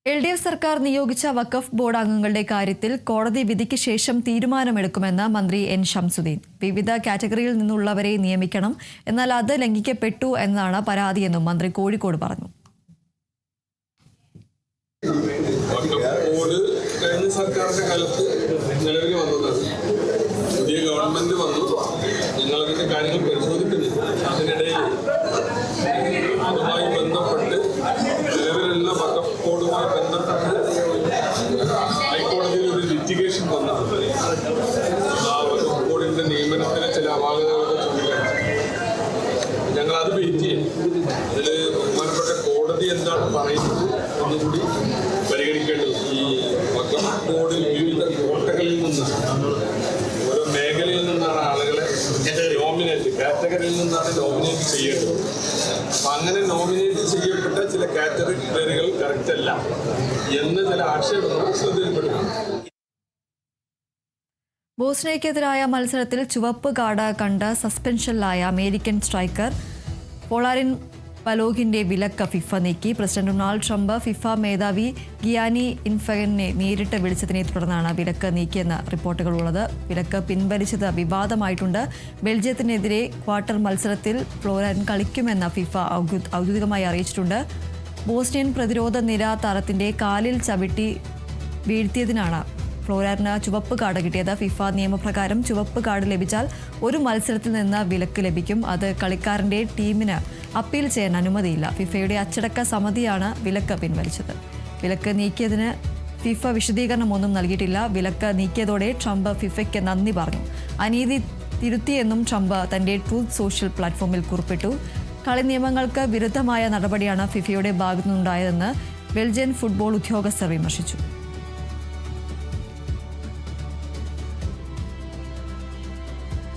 എൽ.ഡി.എഫ് സർക്കാർ നിയോഗിച്ച വഖഫ് ബോർഡ് അംഗങ്ങളുടെ കാര്യത്തിൽ കോടതി വിധിക്ക് ശേഷം തീരുമാനമെടുക്കുമെന്ന് മന്ത്രി എൻ ഷംസുദ്ദീൻ. വിവിധ കാറ്റഗറിയിൽ നിന്നുള്ളവരെ നിയമിക്കണം, എന്നാൽ അത് ലംഘിക്കപ്പെട്ടു എന്നാണ് പരാതിയെന്നും മന്ത്രി കോഴിക്കോട് പറഞ്ഞു. സർക്കാരിന്റെ കാലത്ത് നിലവിൽ വന്നതാണ്. പുതിയ ഗവൺമെന്റ് വന്നു, ഞങ്ങളതിന്റെ കാര്യങ്ങൾ പരിശോധിക്കുന്നില്ല. അതിനിടയിൽ അതുമായി ബന്ധപ്പെട്ട് നിലവിലുള്ള വഖഫ് ബോർഡുമായി ബന്ധപ്പെട്ട് ഹൈക്കോടതിയിൽ ഒരു ലിറ്റിഗേഷൻ വന്നിട്ടുണ്ട്. ആ വഖഫ് ബോർഡിന്റെ നിയമനത്തിന് ചില അപാകതകൾ ചൂണ്ടിക്കാണിച്ചു. ഞങ്ങളത് വെയിറ്റ് ചെയ്യും. അതിൽ ബഹുമാനപ്പെട്ട കോടതി എന്താണ് പറയുന്നത് എന്നുകൂടി പരിഗണിക്കേണ്ടത്. ഈ വഖഫ് ബോർഡിൽ വിവിധ കോട്ടകളിൽ നിന്നാണ്, ഓരോ മേഖലയിൽ നിന്നാണ് ആളുകളെ കാറ്റഗറിയിൽ നിന്നാണ് നോമിനേറ്റ് ചെയ്യേണ്ടത്. അപ്പം അങ്ങനെ നോമിനേറ്റ് ചെയ്യപ്പെട്ട ചില കാറ്റഗറികൾ കറക്റ്റ് അല്ല എന്ന് ചില ആക്ഷേപങ്ങൾ ശ്രദ്ധയിൽപ്പെടുന്നു. ബോസ്നിയക്കെതിരായ മത്സരത്തിൽ ചുവപ്പ് കാർഡ് കണ്ട് സസ്പെൻഷനിലായ അമേരിക്കൻ സ്ട്രൈക്കർ പോളാരിൻ ബലോഗിന്റെ വിലക്ക് ഫിഫ നീക്കി. പ്രസിഡന്റ് ഡൊണാൾഡ് ട്രംപ് ഫിഫ മേധാവി ഗിയാനി ഇൻഫന്റിനെ നേരിട്ട് വിളിച്ചതിനെ തുടർന്നാണ് വിലക്ക് നീക്കിയെന്ന് റിപ്പോർട്ടുകളുള്ളത്. വിലക്ക് പിൻവലിച്ചത് വിവാദമായിട്ടുണ്ട്. ബെൽജിയത്തിനെതിരെ ക്വാർട്ടർ മത്സരത്തിൽ ഫ്ലോറിൻ കളിക്കുമെന്ന് ഫിഫ ഔദ്യോഗികമായി അറിയിച്ചിട്ടുണ്ട്. ബോസ്നിയൻ പ്രതിരോധ നിര താരത്തിന്റെ കാലിൽ ചവിട്ടി വീഴ്ത്തിയതിനാണ് ഫ്ലോറിന് ചുവപ്പ് കാർഡ് കിട്ടിയത്. ഫിഫ നിയമപ്രകാരം ചുവപ്പ് കാർഡ് ലഭിച്ചാൽ ഒരു മത്സരത്തിൽ നിന്ന് വിലക്ക് ലഭിക്കും. അത് കളിക്കാരന്റെ ടീമിന് അപ്പീൽ ചെയ്യാൻ അനുമതിയില്ല. ഫിഫയുടെ അച്ചടക്ക സമിതിയാണ് വിലക്ക് പിൻവലിച്ചത്. വിലക്ക് നീക്കിയതിന് ഫിഫ വിശദീകരണമൊന്നും നൽകിയിട്ടില്ല. വിലക്ക് നീക്കിയതോടെ ട്രംപ് ഫിഫയ്ക്ക് നന്ദി പറഞ്ഞു. അനീതി തിരുത്തിയെന്നും ട്രംപ് തന്റെ ട്രൂത്ത് സോഷ്യൽ പ്ലാറ്റ്ഫോമിൽ കുറിപ്പിട്ടു. കളി നിയമങ്ങൾക്ക് വിരുദ്ധമായ നടപടിയാണ് ഫിഫയുടെ ഭാഗത്തുനിന്നുണ്ടായതെന്ന് ബെൽജിയൻ ഫുട്ബോൾ ഉദ്യോഗസ്ഥർ വിമർശിച്ചു.